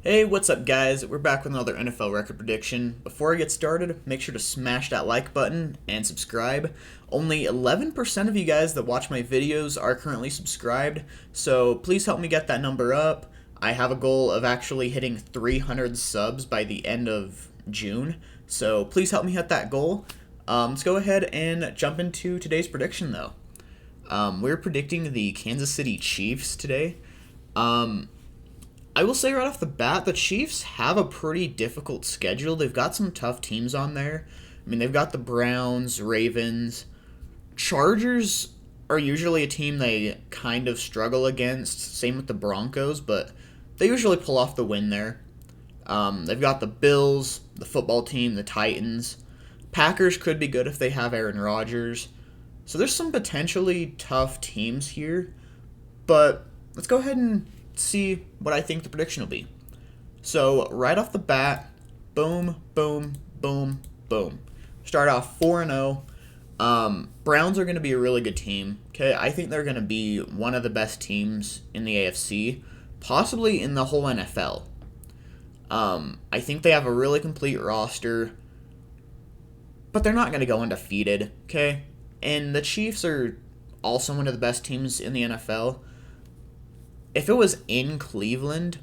Hey, what's up, guys? We're back with another NFL record prediction. Before I get started, make sure to smash that like button and subscribe. Only 11% of you guys that watch my videos are currently subscribed, so please help me get that number up. I have a goal of actually hitting 300 subs by the end of June, so please help me hit that goal. Let's go ahead and jump into today's prediction, though. We're predicting the Kansas City Chiefs today. I will say right off the bat, the Chiefs have a pretty difficult schedule. They've got some tough teams on there. I mean, they've got the Browns, Ravens. Chargers are usually a team they kind of struggle against. Same with the Broncos, but they usually pull off the win there. They've got the Bills, the football team, the Titans. Packers could be good if they have Aaron Rodgers. So there's some potentially tough teams here, but let's go ahead and see what I think the prediction will be. So, right off the bat, boom, boom, boom, boom. Start off 4-0. Browns are going to be a really good team. Okay, I think they're going to be one of the best teams in the AFC, possibly in the whole NFL. I think they have a really complete roster, but they're not going to go undefeated. Okay, and the Chiefs are also one of the best teams in the NFL. If it was in Cleveland,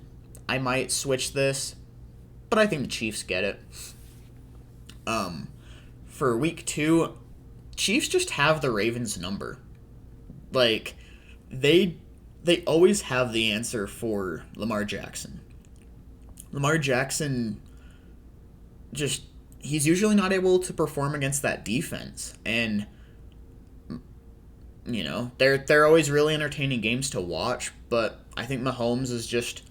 I might switch this, but I think the Chiefs get it. For week 2, Chiefs just have the Ravens number. Like, they always have the answer for Lamar Jackson. Lamar Jackson just he's usually not able to perform against that defense, and they're always really entertaining games to watch, but I think Mahomes is just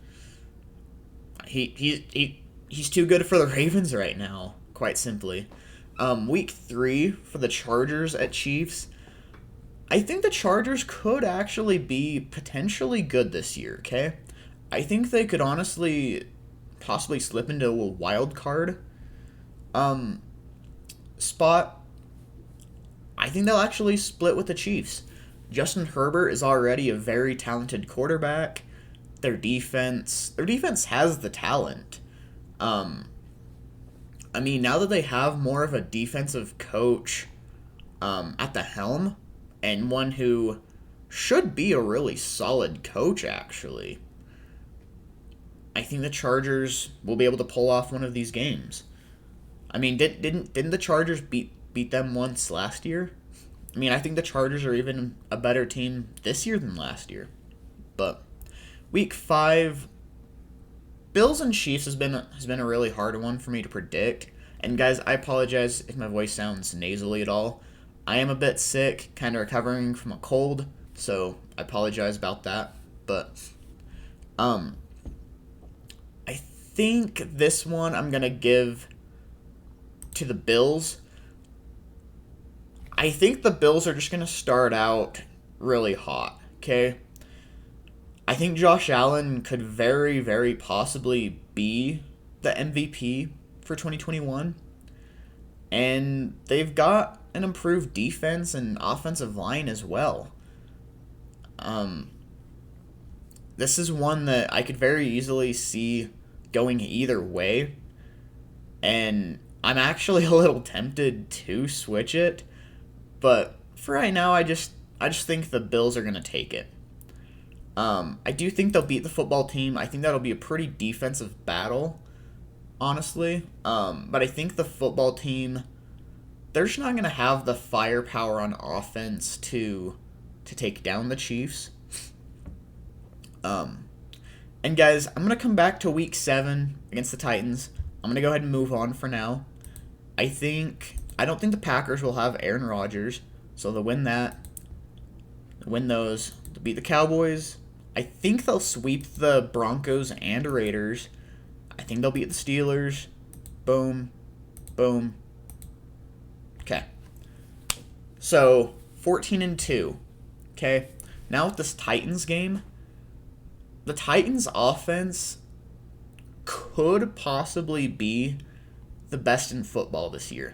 he's too good for the Ravens right now, quite simply. Week 3 for the Chargers at Chiefs. I think the Chargers could actually be potentially good this year, okay? I think they could honestly possibly slip into a wild card spot. I think they'll actually split with the Chiefs. Justin Herbert is already a very talented quarterback. Their defense has the talent. I mean, now that they have more of a defensive coach at the helm, and one who should be a really solid coach, actually, I think the Chargers will be able to pull off one of these games. I mean, didn't the Chargers beat them once last year? I mean, I think the Chargers are even a better team this year than last year. But week 5, Bills and Chiefs has been a really hard one for me to predict. And guys, I apologize if my voice sounds nasally at all. I am a bit sick, kind of recovering from a cold, so I apologize about that. But I think this one I'm gonna give to the Bills. I think the Bills are just going to start out really hot, okay? I think Josh Allen could very, very possibly be the MVP for 2021. And they've got an improved defense and offensive line as well. This is one that I could very easily see going either way. And I'm actually a little tempted to switch it. But for right now, I just think the Bills are going to take it. I do think they'll beat the football team. I think that'll be a pretty defensive battle, honestly. But I think the football team, they're just not going to have the firepower on offense to take down the Chiefs. And guys, I'm going to come back to week 7 against the Titans. I'm going to go ahead and move on for now. I don't think the Packers will have Aaron Rodgers, so they'll win that. They'll win those. They'll beat the Cowboys. I think they'll sweep the Broncos and Raiders. I think they'll beat the Steelers. Boom. Boom. Okay. So, 14-2. Okay. Now with this Titans game, the Titans offense could possibly be the best in football this year.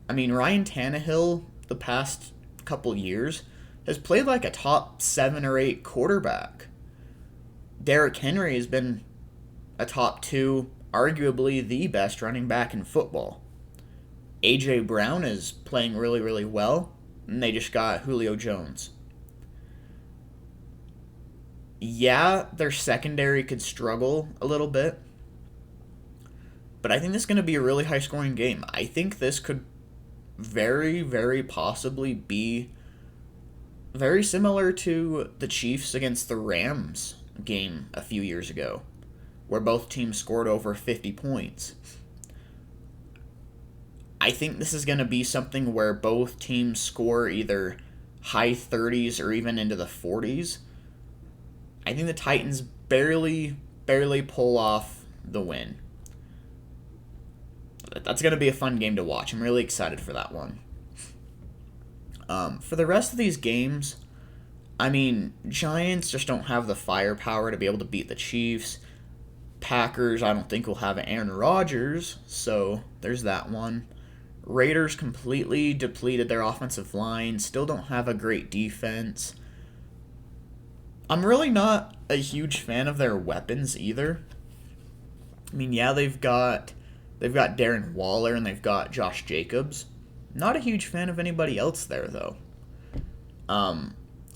I mean, Ryan Tannehill, the past couple years, has played like a top 7 or 8 quarterback. Derrick Henry has been a top two, arguably the best running back in football. A.J. Brown is playing really, really well, and they just got Julio Jones. Yeah, their secondary could struggle a little bit, but I think this is going to be a really high scoring game. I think this could very, very possibly be very similar to the Chiefs against the Rams game a few years ago, where both teams scored over 50 points. I think this is going to be something where both teams score either high 30s or even into the 40s. I think the Titans barely pull off the win. That's going to be a fun game to watch. I'm really excited for that one. For the rest of these games, I mean, Giants just don't have the firepower to be able to beat the Chiefs. Packers, I don't think will have Aaron Rodgers, so there's that one. Raiders completely depleted their offensive line, still don't have a great defense. I'm really not a huge fan of their weapons either. I mean, yeah, they've got Darren Waller and they've got Josh Jacobs. Not a huge fan of anybody else there though.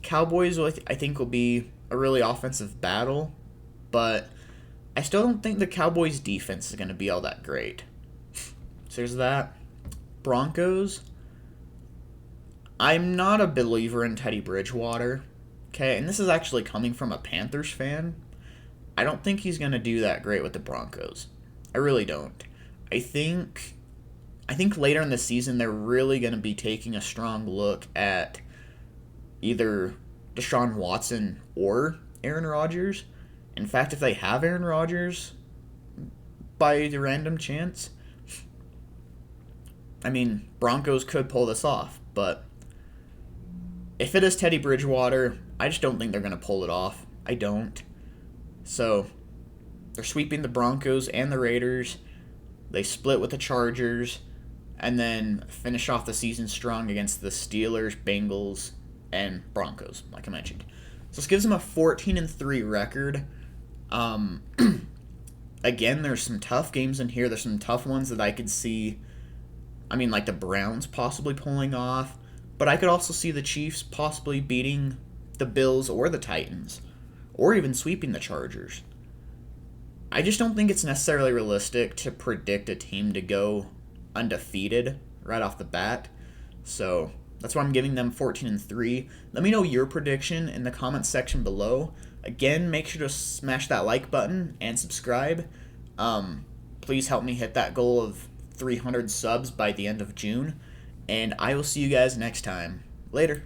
Cowboys, I think, will be a really offensive battle, but I still don't think the Cowboys' defense is going to be all that great. So there's that. Broncos, I'm not a believer in Teddy Bridgewater. Okay, and this is actually coming from a Panthers fan. I don't think he's going to do that great with the Broncos. I really don't. I think later in the season they're really going to be taking a strong look at either Deshaun Watson or Aaron Rodgers. In fact, if they have Aaron Rodgers by the random chance, I mean, Broncos could pull this off, but if it is Teddy Bridgewater, I just don't think they're going to pull it off. I don't. So, they're sweeping the Broncos and the Raiders. They split with the Chargers, and then finish off the season strong against the Steelers, Bengals, and Broncos, like I mentioned. So this gives them a 14-3 record. Again, there's some tough games in here. There's some tough ones that I could see. I mean, like the Browns possibly pulling off. But I could also see the Chiefs possibly beating the Bills or the Titans. Or even sweeping the Chargers. I just don't think it's necessarily realistic to predict a team to go undefeated right off the bat. So that's why I'm giving them 14-3. Let me know your prediction in the comments section below. Again, make sure to smash that like button and subscribe. Please help me hit that goal of 300 subs by the end of June. And I will see you guys next time. Later.